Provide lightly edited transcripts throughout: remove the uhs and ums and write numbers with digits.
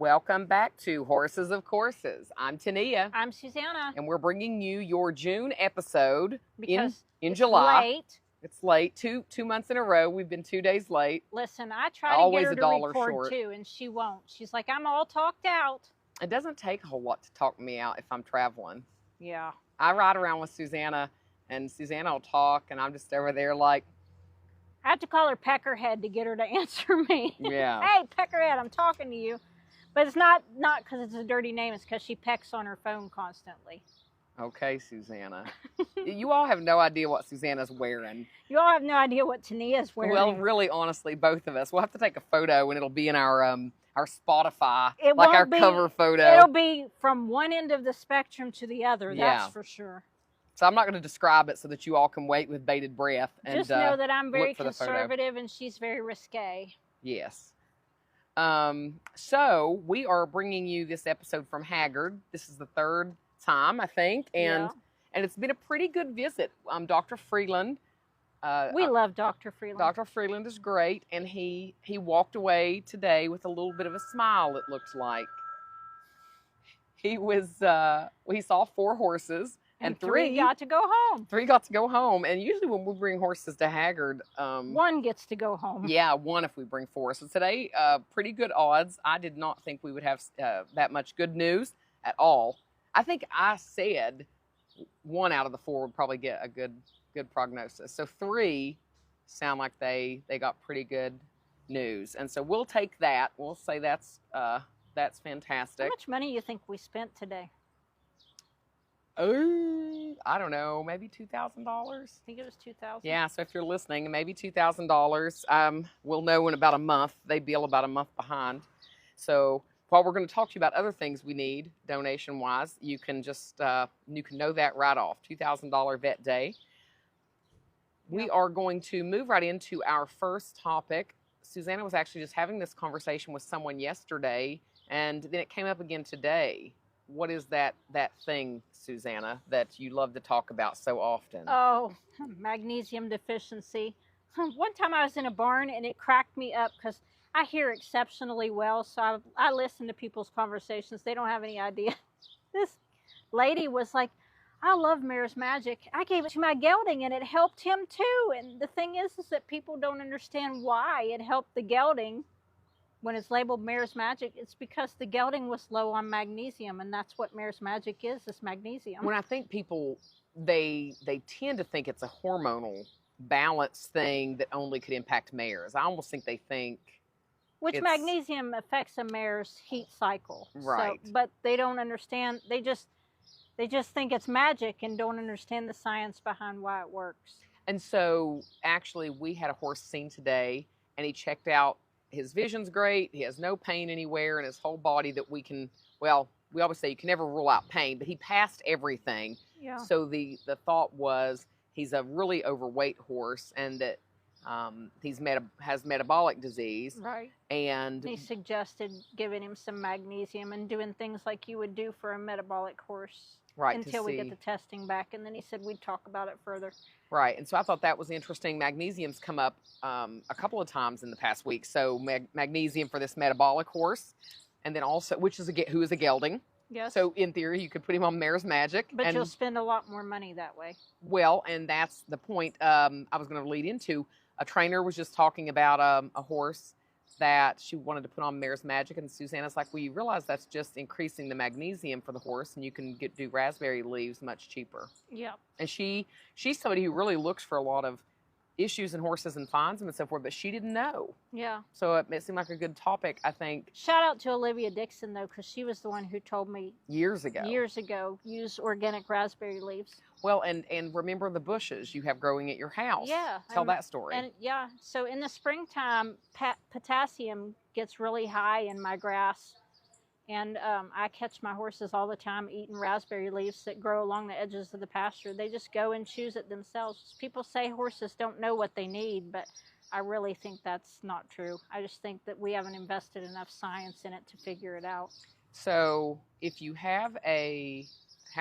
Welcome back to Horses of Courses. I'm Tania. I'm Susanna. And we're bringing you your June episode Because in it's July. Late. It's late. Two months in a row. We've been 2 days late. Listen, I try Always to a get her to dollar record short. too, and she won't. She's like, I'm all talked out. It doesn't take a whole lot to talk me out if I'm traveling. Yeah. I ride around with Susanna, and Susanna will talk, and I'm just over there like, I have to call her Peckerhead to get her to answer me. yeah. Hey, Peckerhead, I'm talking to you. But it's not because it's a dirty name. It's because she pecks on her phone constantly. Okay, Susanna. You all have no idea what Susanna's wearing. You all have no idea what Tania's wearing. Well, really, honestly, both of us. We'll have to take a photo, and it'll be in our Spotify, It like won't our be- cover photo. It'll be from one end of the spectrum to the other, Yeah. that's for sure. So I'm not going to describe it so that you all can wait with bated breath. And, Just know that I'm very look for the photo. conservative and she's very risque. Yes. So we are bringing you this episode from Hagyard. This is the third time, I think, and it's been a pretty good visit. Dr. Freeland. We love Dr. Freeland. Dr. Freeland is great, and he walked away today with a little bit of a smile. It looked like he saw 4 horses. And three got to go home. 3 got to go home. And usually when we bring horses to Hagyard, one gets to go home. Yeah, 1 if we bring 4. So today, pretty good odds. I did not think we would have that much good news at all. I think I said 1 out of the 4 would probably get a good prognosis. So 3 sound like they got pretty good news. And so we'll take that. We'll say that's fantastic. How much money do you think we spent today? Oh, I don't know, maybe $2,000. I think it was $2,000. Yeah, so if you're listening, maybe $2,000. We'll know in about a month. They bill about a month behind. So while we're going to talk to you about other things we need donation-wise, you can just you can know that right off. $2,000 vet day. We are going to move right into our first topic. Susanna was actually just having this conversation with someone yesterday, and then it came up again today. What is that thing, Susanna, that you love to talk about so often? Oh, magnesium deficiency. One time I was in a barn and it cracked me up because I hear exceptionally well, so I listen to people's conversations. They don't have any idea. This lady was like, I love Mare's Magic. I gave it to my gelding and it helped him too. And the thing is that people don't understand why it helped the gelding. When it's labeled Mare's Magic, it's because the gelding was low on magnesium, and that's what Mare's Magic is magnesium. When I think people, they tend to think it's a hormonal balance thing that only could impact mares. I almost think they think magnesium affects a mare's heat cycle. Right. So, but they don't understand. They just think it's magic and don't understand the science behind why it works. And so, actually, we had a horse seen today, and he checked out. His vision's great. He has no pain anywhere in his whole body that we can, well, we always say you can never rule out pain, but he passed everything. Yeah. So the thought was he's a really overweight horse and that has metabolic disease. Right. And he suggested giving him some magnesium and doing things like you would do for a metabolic horse. Right, until we get the testing back, and then he said we'd talk about it further. Right, and so I thought that was interesting. Magnesium's come up a couple of times in the past week. So magnesium for this metabolic horse, and then also who is a gelding. Yes. So in theory, you could put him on Mare's Magic. But you'll spend a lot more money that way. Well, and that's the point I was going to lead into. A trainer was just talking about a horse that she wanted to put on Mare's Magic, and Susanna's like, well, you realize that's just increasing the magnesium for the horse, and you can do raspberry leaves much cheaper. Yeah. And she's somebody who really looks for a lot of issues in horses and finds them and so forth, but she didn't know. Yeah. So it seemed like a good topic, I think. Shout out to Olivia Dixon, though, because she was the one who told me years ago, use organic raspberry leaves. Well, and remember the bushes you have growing at your house. Yeah. Tell that story. And yeah, so in the springtime, potassium gets really high in my grass. And I catch my horses all the time eating raspberry leaves that grow along the edges of the pasture. They just go and choose it themselves. People say horses don't know what they need, but I really think that's not true. I just think that we haven't invested enough science in it to figure it out. So if you have a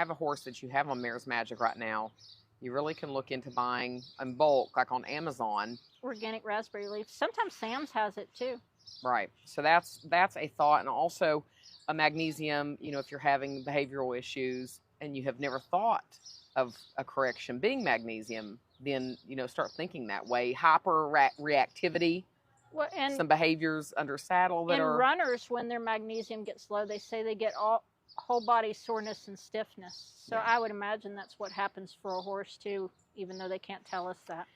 horse that you have on Mare's Magic right now, you really can look into buying in bulk, like on Amazon. Organic raspberry leaves. Sometimes Sam's has it too. Right. So that's a thought, and also a magnesium. You know, if you're having behavioral issues and you have never thought of a correction being magnesium, then start thinking that way. Hyper reactivity, Well, and some behaviors under saddle that in are runners, when their magnesium gets low, they say they get all whole body soreness and stiffness. So Yeah. I would imagine that's what happens for a horse too, even though they can't tell us that.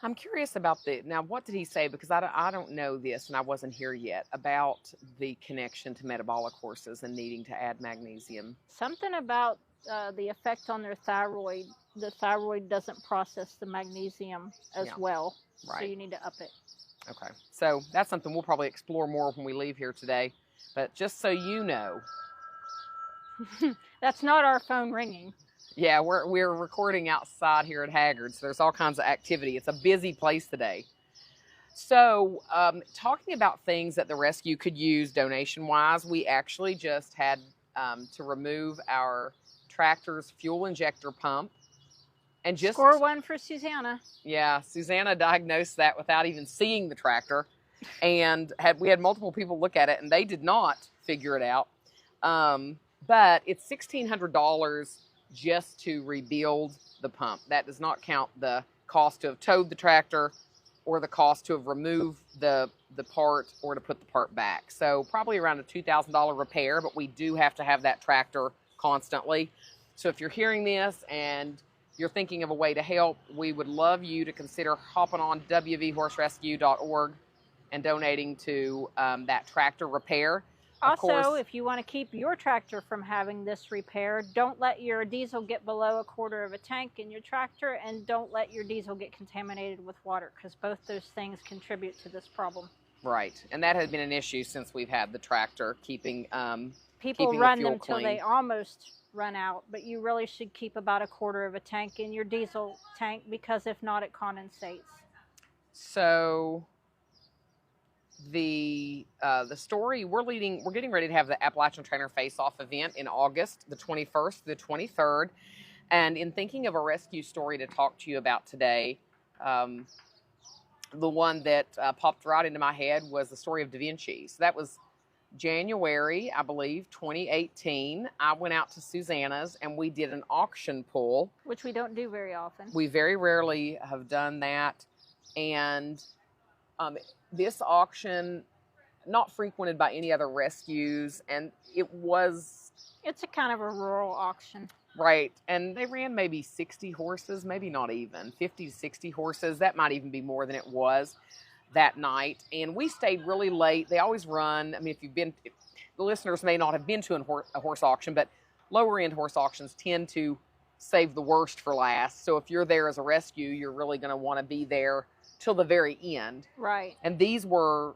I'm curious about now what did he say, because I don't know this and I wasn't here yet, about the connection to metabolic horses and needing to add magnesium. Something about the effect on their thyroid. The thyroid doesn't process the magnesium as well, Right. so you need to up it. Okay, so that's something we'll probably explore more when we leave here today, but just so you know. That's not our phone ringing. Yeah, we're recording outside here at Hagyard, so there's all kinds of activity. It's a busy place today. So, talking about things that the rescue could use donation-wise, we actually just had to remove our tractor's fuel injector pump. And just score one for Susanna. Yeah, Susanna diagnosed that without even seeing the tractor, and we had multiple people look at it, and they did not figure it out. But it's $1,600 just to rebuild the pump. That does not count the cost to have towed the tractor, or the cost to have removed the part, or to put the part back. So probably around a $2,000 repair, but we do have to have that tractor constantly. So if you're hearing this and you're thinking of a way to help, we would love you to consider hopping on wvhorserescue.org and donating to that tractor repair. Also, if you want to keep your tractor from having this repair, don't let your diesel get below a quarter of a tank in your tractor, and don't let your diesel get contaminated with water, because both those things contribute to this problem. Right, and that has been an issue since we've had the tractor, keeping people run the fuel them till clean. they almost run out, but you really should keep about a quarter of a tank in your diesel tank, because if not, it condensates. So the story, we're getting ready to have the Appalachian Trainer Face-Off event in August, the 21st to the 23rd. And in thinking of a rescue story to talk to you about today, the one that popped right into my head was the story of Davinci. So that was January, I believe, 2018. I went out to Susanna's and we did an auction pull, which we don't do very often. We very rarely have done that. And this auction, not frequented by any other rescues, and it's a kind of a rural auction. Right, and they ran maybe 60 horses, maybe not even, 50 to 60 horses. That might even be more than it was that night. And we stayed really late. They always run. I mean, the listeners may not have been to a horse auction, but lower end horse auctions tend to save the worst for last. So if you're there as a rescue, you're really going to want to be there till the very end. Right. And these were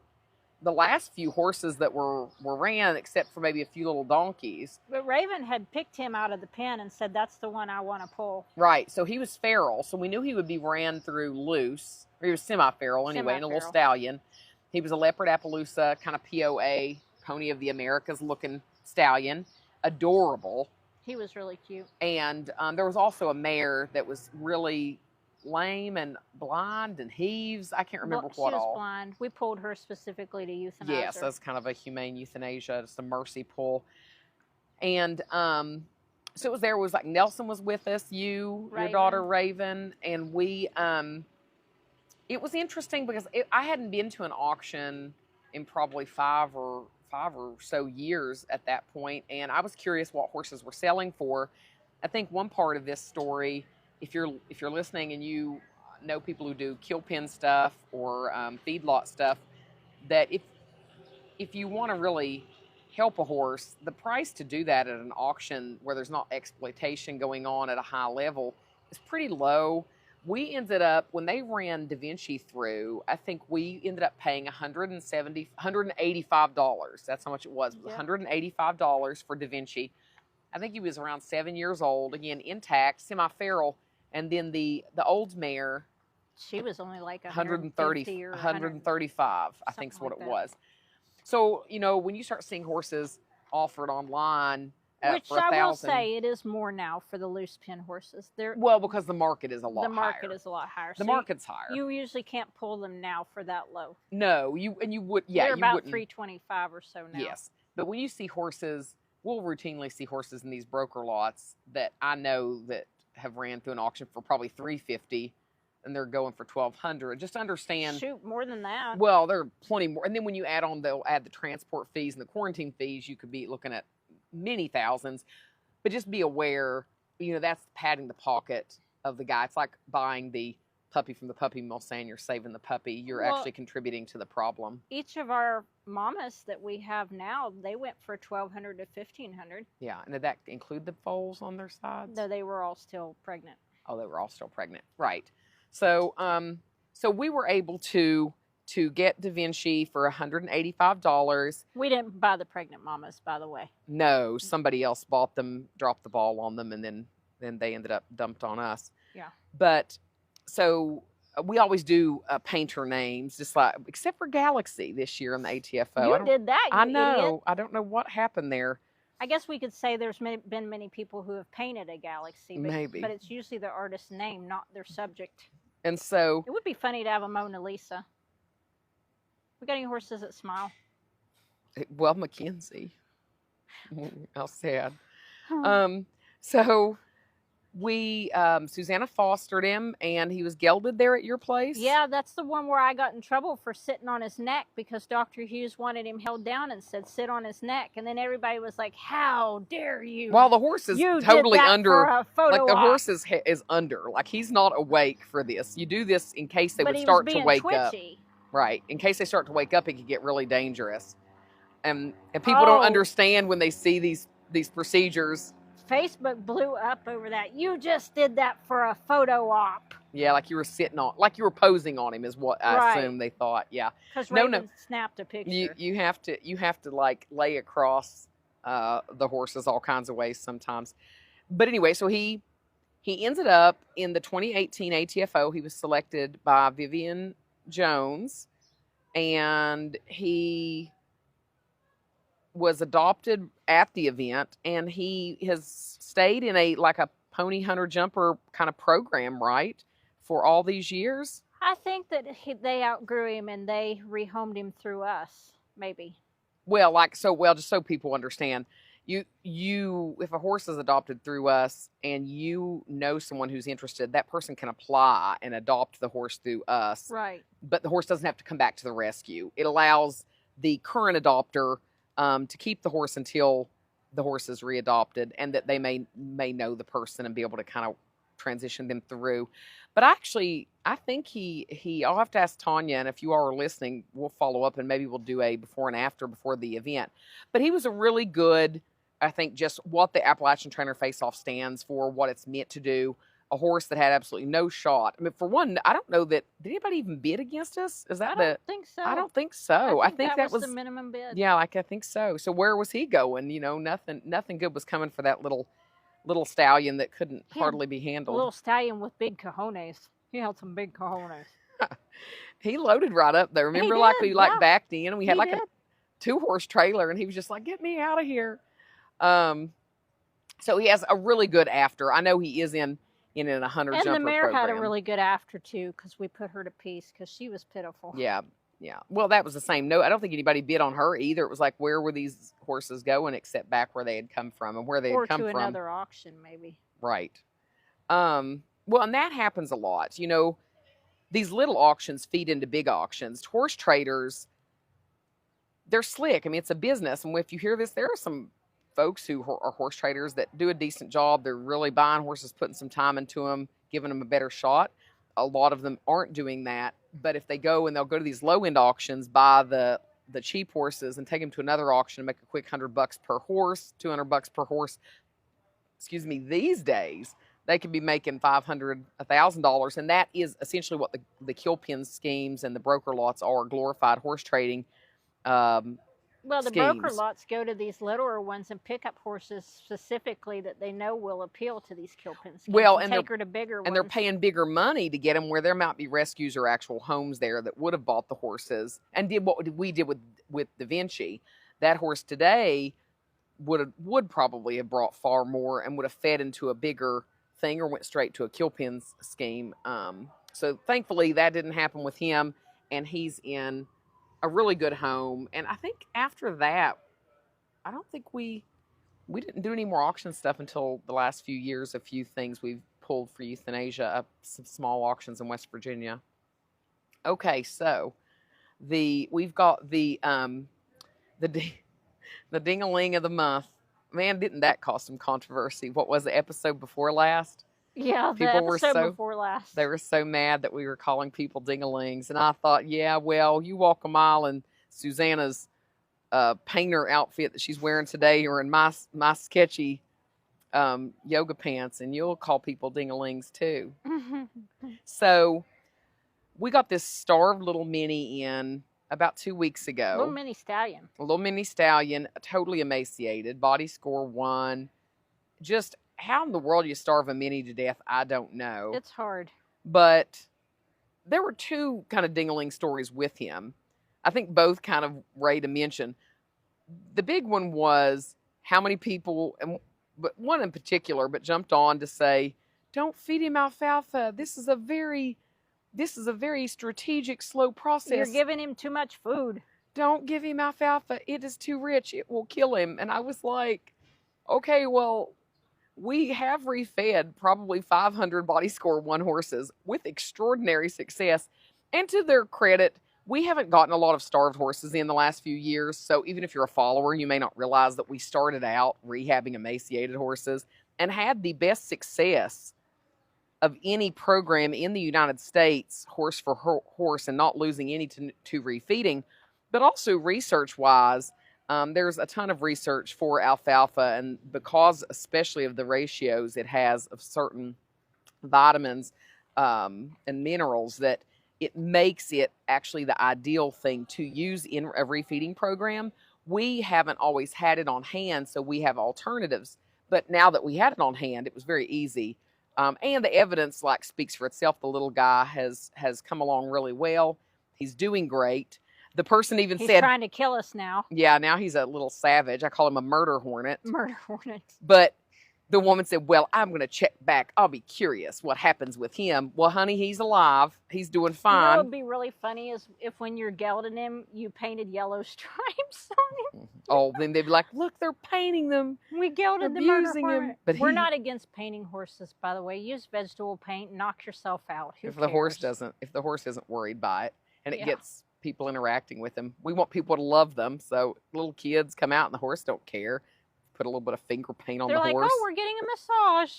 the last few horses that were ran, except for maybe a few little donkeys. But Raven had picked him out of the pen and said, that's the one I want to pull. Right. So he was feral. So we knew he would be ran through loose. Or he was semi-feral anyway, in a little stallion. He was a leopard Appaloosa, kind of POA, Pony of the Americas looking stallion. Adorable. He was really cute. And there was also a mare that was really lame and blind and heaves. I can't remember what all. She was blind. We pulled her specifically to euthanize Yes, her. that's kind of a humane euthanasia, just a mercy pull. And so it was there. It was like Nelson was with us, your daughter Raven, and we. It was interesting because I hadn't been to an auction in probably five or so years at that point, and I was curious what horses were selling for. I think one part of this story, if you're listening and you know people who do kill pen stuff or feedlot stuff, that if you want to really help a horse, the price to do that at an auction where there's not exploitation going on at a high level is pretty low. We ended up, when they ran Davinci through, I think we ended up paying $185. That's how much it was. It was $185 for Davinci. I think he was around 7 years old, again, intact, semi-feral. And then the old mare, she was only like 130 or 135, I think is what it was. So, when you start seeing horses offered online Which for I will 1,000. say, it is more now for the loose pin horses. Well, because the market is a lot higher. The market is a lot higher. The So market's higher. You usually can't pull them now for that low. No, you would, yeah, They're you about wouldn't. 325 or so now. Yes, but when you see horses, we'll routinely see horses in these broker lots that I know that have ran through an auction for probably 350, and they're going for 1,200. Just understand. Shoot, more than that. Well, there are plenty more, and then when you add on, they'll add the transport fees and the quarantine fees. You could be looking at many thousands. But just be aware, that's padding the pocket of the guy. It's like buying the puppy from the puppy mill, saying you're saving the puppy. You're actually contributing to the problem. Each of our mamas that we have now, they went for $1,200 to $1,500. Yeah, and did that include the foals on their sides? No, they were all still pregnant. Oh, they were all still pregnant, right? So, so we were able to get Davinci for $185. We didn't buy the pregnant mamas, by the way. No, somebody else bought them, dropped the ball on them, and then they ended up dumped on us. Yeah. But so we always do painter names, just like, except for Galaxy this year in the ATFO. You did that, you I know. idiot. I don't know what happened there. I guess we could say there's been many people who have painted a Galaxy. But, Maybe. But it's usually the artist's name, not their subject. And so it would be funny to have a Mona Lisa. We got any horses that smile? Well, Mackenzie. How sad. Hmm. So we, Susanna fostered him, and he was gelded there at your place. Yeah, that's the one where I got in trouble for sitting on his neck because Dr. Hughes wanted him held down and said, sit on his neck. And then everybody was like, how dare you? Well, the horse is totally under. For a photo like the op. horse is under. Like he's not awake for this. You do this in case they would start to wake up. Right. In case they start to wake up, it could get really dangerous. And people don't understand when they see these procedures. Facebook blew up over that. You just did that for a photo op. Yeah, like you were like you were posing on him is what I assume they thought. Yeah. Because Raven snapped a picture. You have to like lay across the horses all kinds of ways sometimes. But anyway, so he ended up in the 2018 ATFO. He was selected by Vivian Jones, and he was adopted at the event, and he has stayed in a pony hunter jumper kind of program, right, for all these years. I think that they outgrew him and they rehomed him through us, maybe. Well, just so people understand, you if a horse is adopted through us and you know someone who's interested, that person can apply and adopt the horse through us. Right. But the horse doesn't have to come back to the rescue. It allows the current adopter to keep the horse until the horse is readopted, and that they may know the person and be able to kind of transition them through. But actually, I think I'll have to ask Tanya, and if you are listening, we'll follow up and maybe we'll do a before and after before the event. But he was a really good, I think, just what the Appalachian Trainer Face-Off stands for, what it's meant to do. A horse that had absolutely no shot. I mean, for one, I don't know did anybody even bid against us? Is that I don't think so. I don't think so. I think that was the minimum bid. Yeah, I think so. So where was he going? Nothing good was coming for that little stallion that couldn't hardly be handled. A little stallion with big cojones. He had some big cojones. He loaded right up there. Remember, we backed in, and we had a 2-horse trailer, and he was just like, "Get me out of here." So he has a really good after. I know he is in a 100 jumper program. And the mare had a really good after too, because we put her to peace because she was pitiful. Yeah. Well, that was the same. No, I don't think anybody bid on her either. It was like, where were these horses going except back where they had come from and where they had come from. Or to another auction, maybe. Right. Well, and that happens a lot. These little auctions feed into big auctions. Horse traders, they're slick. I mean, it's a business. And if you hear this, there are some folks who are horse traders that do a decent job. They're really buying horses, putting some time into them, giving them a better shot. A lot of them aren't doing that. But if they go and they'll go to these low-end auctions, buy the cheap horses and take them to another auction and make a quick $100 per horse, $200 per horse. Excuse me, these days, they could be making $500, $1,000. And that is essentially what the kill pin schemes and the broker lots are, glorified horse trading Well, the schemes. broker lots go to these littler ones and pick up horses specifically that they know will appeal to these kill pin schemes. Well, and take her to bigger ones. And they're paying bigger money to get them where there might be rescues or actual homes there that would have bought the horses and did what we did with Davinci. That horse today would probably have brought far more and would have fed into a bigger thing or went straight to a kill pens scheme. So thankfully that didn't happen with him, and he's in a really good home. And I think after that, I don't think we didn't do any more auction stuff until the last few years. A few things we've pulled for euthanasia, up some small auctions in West Virginia. Okay, so we've got the ding-a-ling of the month. Man, didn't that cause some controversy? What was the episode before last? Yeah, People the episode before last. They were so mad that we were calling people ding-a-lings. And I thought, yeah, well, you walk a mile in Susanna's painter outfit that she's wearing today, or in my sketchy yoga pants, and you'll call people ding-a-lings too. So we got this starved little mini in about 2 weeks ago. Little mini stallion. A little mini stallion, totally emaciated, body score 1. Just how in the world you starve a mini to death, I don't know. It's hard. But there were 2 kind of ding-a-ling stories with him. I think both kind of rate a mention. The big one was how many people, but one in particular, but jumped on to say, don't feed him alfalfa. This is a very strategic, slow process. You're giving him too much food. Don't give him alfalfa. It is too rich. It will kill him. And I was like, okay, well, we have refed probably 500 body score 1 horses with extraordinary success. And to their credit, we haven't gotten a lot of starved horses in the last few years. So even if you're a follower, you may not realize that we started out rehabbing emaciated horses and had the best success of any program in the United States, horse for horse, and not losing any to refeeding. But also research-wise, there's a ton of research for alfalfa, and because especially of the ratios it has of certain vitamins and minerals, that it makes it actually the ideal thing to use in a refeeding program. We haven't always had it on hand, so we have alternatives. But now that we had it on hand, it was very easy. And the evidence speaks for itself. The little guy has come along really well. He's doing great. The person even said, he's trying to kill us now. Yeah, now he's a little savage. I call him a murder hornet. Murder hornet. But the woman said, well, I'm going to check back. I'll be curious what happens with him. Well, honey, he's alive. He's doing fine. You know what would be really funny is if when you're gelding him, you painted yellow stripes on him. Oh, then they'd be like, look, they're painting them. We gelded the murder hornet. But we're not against painting horses, by the way. Use vegetable paint, knock yourself out. Who if cares? the horse isn't worried by it, and it gets people interacting with him. We want people to love them. So little kids come out and the horse don't care. Put a little bit of finger paint on the horse. They're like, oh, we're getting a massage.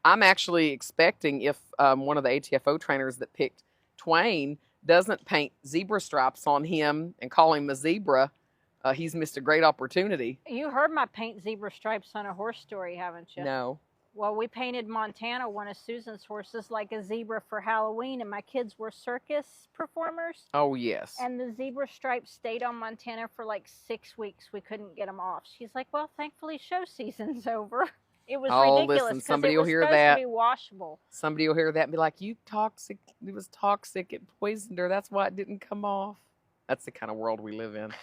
I'm actually expecting if one of the ATFO trainers that picked Twain doesn't paint zebra stripes on him and call him a zebra, he's missed a great opportunity. You heard my paint zebra stripes on a horse story, haven't you? No. Well, we painted Montana, one of Susan's horses, like a zebra for Halloween, and my kids were circus performers. Oh, yes. And the zebra stripes stayed on Montana for like 6 weeks. We couldn't get them off. She's like, well, thankfully show season's over. It was ridiculous. Listen, somebody will hear that. To be washable. Somebody will hear that and be like, you toxic. It was toxic. It poisoned her. That's why it didn't come off. That's the kind of world we live in.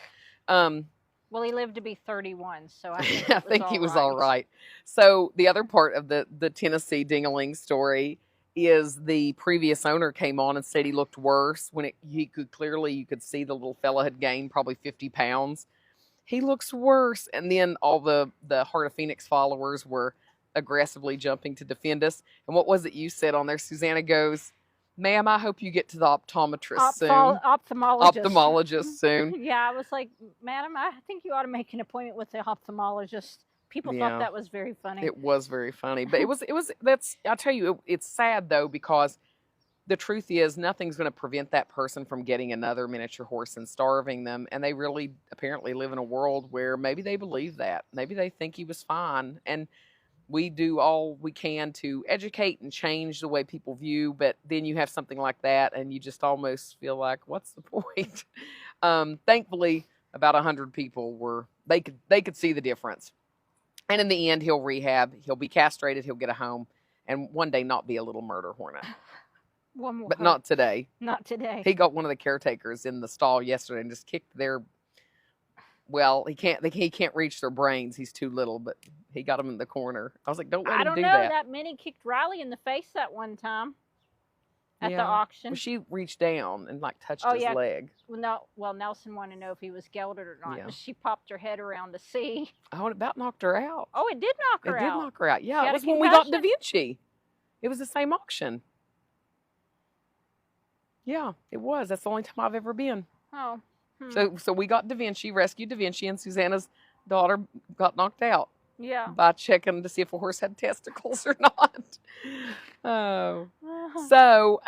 Well, he lived to be 31, so I think, he was all right. So the other part of the Tennessee ding-a-ling story is the previous owner came on and said he looked worse when you could see the little fella had gained probably 50 pounds. He looks worse. And then all the Heart of Phoenix followers were aggressively jumping to defend us. And what was it you said on there? Susanna goes, ma'am, I hope you get to the optometrist soon. Ophthalmologist soon. Yeah, I was like, madam, I think you ought to make an appointment with the ophthalmologist. People thought that was very funny. It was very funny. But I'll tell you, it's sad though, because the truth is nothing's going to prevent that person from getting another miniature horse and starving them. And they really apparently live in a world where maybe they believe that. Maybe they think he was fine. And we do all we can to educate and change the way people view, but then you have something like that and you just almost feel like, what's the point? Thankfully, about 100 people they could see the difference. And in the end, he'll rehab, he'll be castrated, he'll get a home, and one day not be a little murder hornet. One more. But not today. Not today. He got one of the caretakers in the stall yesterday and just kicked their Well, he can't reach their brains. He's too little, but he got him in the corner. I was like, don't let I him don't do know. that. That Minnie kicked Riley in the face that one time at the Yeah. Well, auction. she reached down and like touched Oh his yeah. leg. Well, Nelson wanted to know if he was gelded or not, Yeah. and she popped her head around to see. Oh, it about knocked her out. Oh, it did knock her It did out. knock her out. She Yeah, it had a was when we got concussion? Davinci. It was the same auction. Yeah, it was. That's the only time I've ever been. Oh. So we got Davinci, rescued Davinci, and Susanna's daughter got knocked out Yeah. by checking to see if a horse had testicles or not. Oh. So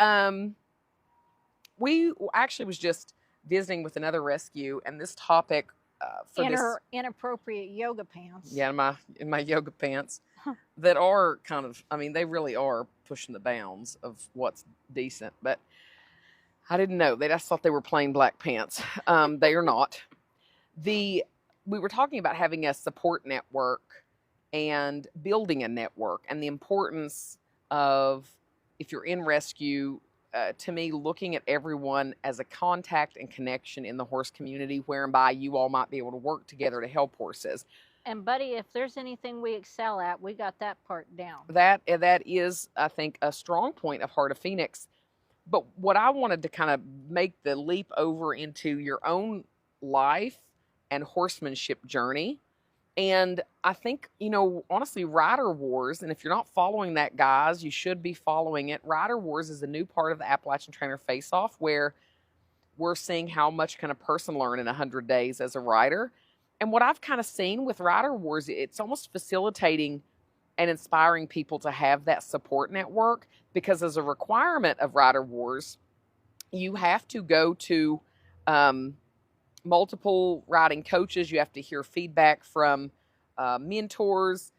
we actually was just visiting with another rescue, and this topic for in this her inappropriate yoga pants. yeah, in my yoga pants that are kind of, I mean, they really are pushing the bounds of what's decent, but I didn't know. They just thought they were plain black pants. They are not. We were talking about having a support network and building a network, and the importance of, if you're in rescue, to me, looking at everyone as a contact and connection in the horse community, whereby you all might be able to work together to help horses. And buddy, if there's anything we excel at, we got that part down. That is, I think, a strong point of Heart of Phoenix. But what I wanted to kind of make the leap over into your own life and horsemanship journey. And I think, honestly, Rider Wars, and if you're not following that, guys, you should be following it. Rider Wars is a new part of the Appalachian Trainer Face-Off where we're seeing how much can a person learn in 100 days as a rider. And what I've kind of seen with Rider Wars, it's almost facilitating and inspiring people to have that support network, because as a requirement of Rider Wars, you have to go to multiple riding coaches. You have to hear feedback from mentors.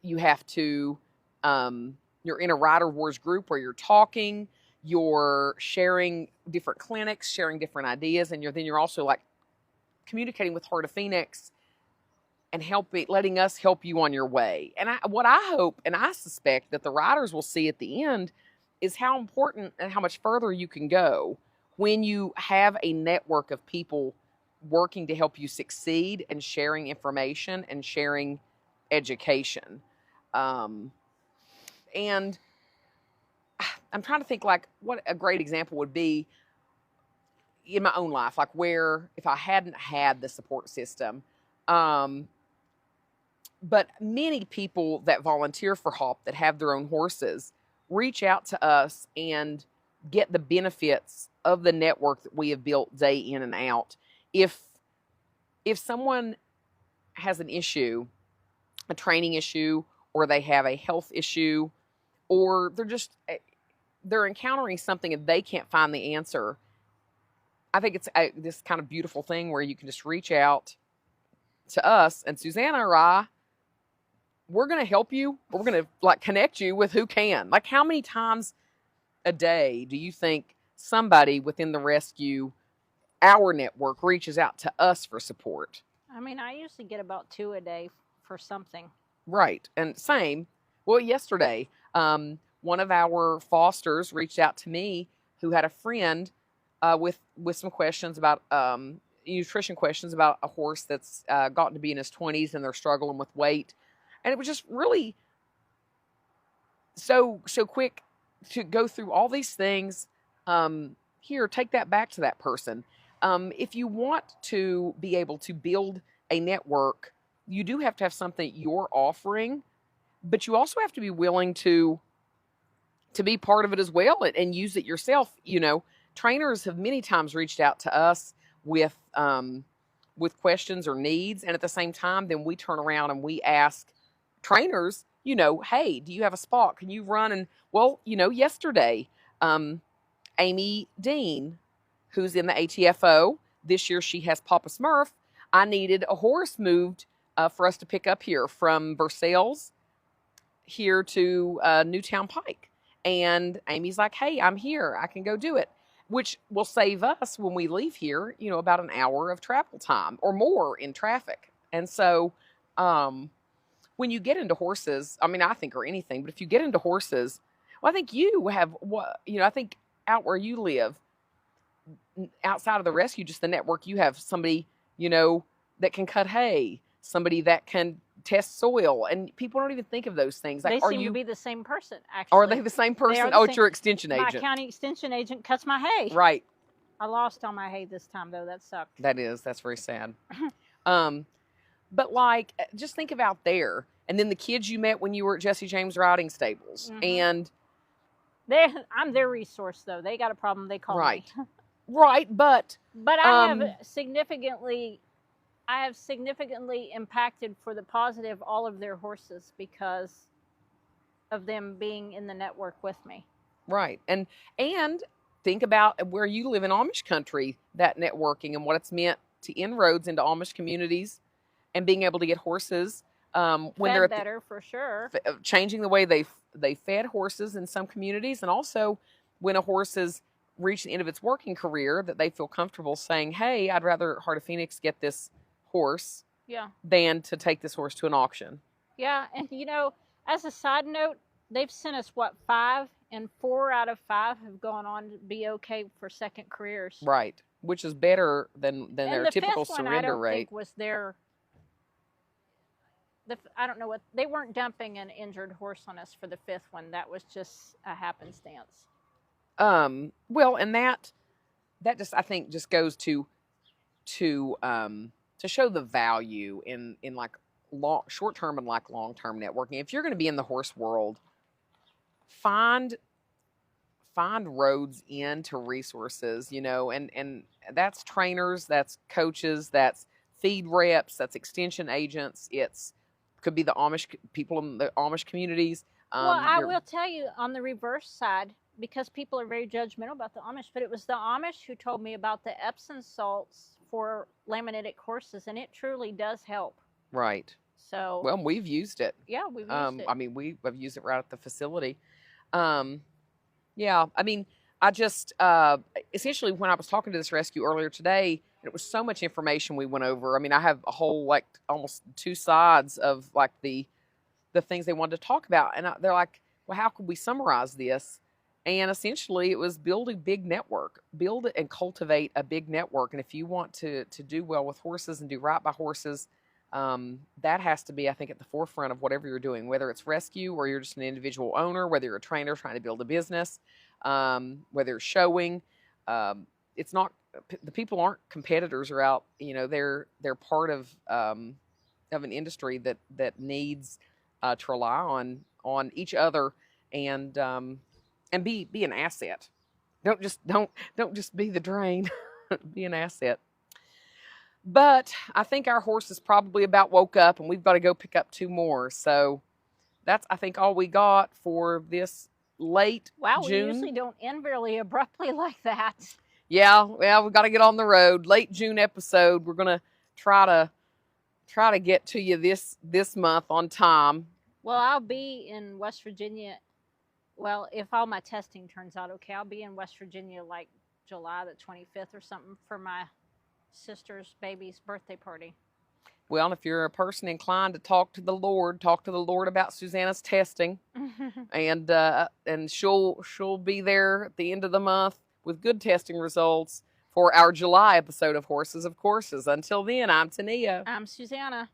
You have to, you're in a Rider Wars group where you're talking, you're sharing different clinics, sharing different ideas, and you're also like communicating with Heart of Phoenix and letting us help you on your way. And what I hope and I suspect that the riders will see at the end is how important and how much further you can go when you have a network of people working to help you succeed and sharing information and sharing education. And I'm trying to think like what a great example would be in my own life, like where if I hadn't had the support system, but many people that volunteer for HOP that have their own horses reach out to us and get the benefits of the network that we have built day in and out. If someone has an issue, a training issue, or they have a health issue, or they're encountering something and they can't find the answer, I think it's this kind of beautiful thing where you can just reach out to us, and Susanna or I, we're going to help you. We're going to like connect you with who can. Like, how many times a day do you think somebody within the rescue, our network, reaches out to us for support? I mean, I usually get about 2 a day for something. Right. And same. Well, yesterday, one of our fosters reached out to me who had a friend with some questions about nutrition questions about a horse that's gotten to be in his 20s and they're struggling with weight. And it was just really so quick to go through all these things. Here, take that back to that person. If you want to be able to build a network, you do have to have something you're offering, but you also have to be willing to be part of it as well and use it yourself. Trainers have many times reached out to us with questions or needs, and at the same time, then we turn around and we ask trainers, hey, do you have a spot? Can you run? And yesterday, Amy Dean, who's in the ATFO, this year she has Papa Smurf. I needed a horse moved for us to pick up here from Versailles here to Newtown Pike. And Amy's like, hey, I'm here. I can go do it, which will save us when we leave here, about an hour of travel time or more in traffic. And so when you get into horses, I mean, I think, or anything, but if you get into horses, well, I think you have I think out where you live, outside of the rescue, just the network, you have somebody, that can cut hay, somebody that can test soil, and people don't even think of those things. Like, They seem to be the same person, actually. Are they the same person? Oh, it's your extension agent. My county extension agent cuts my hay. Right. I lost all my hay this time, though. That sucked. That's very sad. But like, just think of out there, and then the kids you met when you were at Jesse James Riding Stables, and I'm their resource, though. They got a problem, they call me. Right, but I have significantly impacted for the positive all of their horses because of them being in the network with me. Right, and think about where you live in Amish country, that networking and what it's meant to inroads into Amish communities, and being able to get horses when they're better for sure, changing the way they fed horses in some communities, and also when a horse has reached the end of its working career, that they feel comfortable saying, "Hey, I'd rather Heart of Phoenix get this horse, than to take this horse to an auction." Yeah, and as a side note, they've sent us 5, and 4 out of 5 have gone on to be okay for second careers. Right, which is better than their typical surrender rate. Think was their. I don't know what they weren't dumping an injured horse on us for the 5th one. That was just a happenstance. Well, and that just, I think, just goes to show the value in like short term and like long term networking. If you're going to be in the horse world, find roads into resources, and that's trainers, that's coaches, that's feed reps, that's extension agents. Could be the Amish people in the Amish communities. Well, I will tell you on the reverse side, because people are very judgmental about the Amish, but it was the Amish who told me about the Epsom salts for laminitic horses, and it truly does help. Right. So. Well, we've used it. Yeah, we've used it. I mean, we've used it right at the facility. Yeah, I mean, I just, essentially when I was talking to this rescue earlier today, it was so much information we went over. I mean, I have a whole, like, almost 2 sides of, like, the things they wanted to talk about. And they're like, well, how could we summarize this? And essentially it was build a big network, build it and cultivate a big network. And if you want to do well with horses and do right by horses, that has to be, I think, at the forefront of whatever you're doing, whether it's rescue or you're just an individual owner, whether you're a trainer trying to build a business, whether it's showing. It's not, the people aren't competitors or out, they're part of an industry that needs to rely on each other and be an asset. Don't just be the drain. Be an asset. But I think our horse is probably about woke up, and we've got to go pick up 2 more. So that's, I think, all we got for this late June. Wow, we usually don't end really abruptly like that. Yeah, well, we've got to get on the road. Late June episode. We're gonna try to get to you this month on time. Well, I'll be in West Virginia. Well, if all my testing turns out okay, I'll be in West Virginia like July the 25th or something for my sister's baby's birthday party. Well, if you're a person inclined to talk to the Lord about Susanna's testing, and she'll be there at the end of the month with good testing results for our July episode of Horses of Courses. Until then, I'm Tania. I'm Susanna.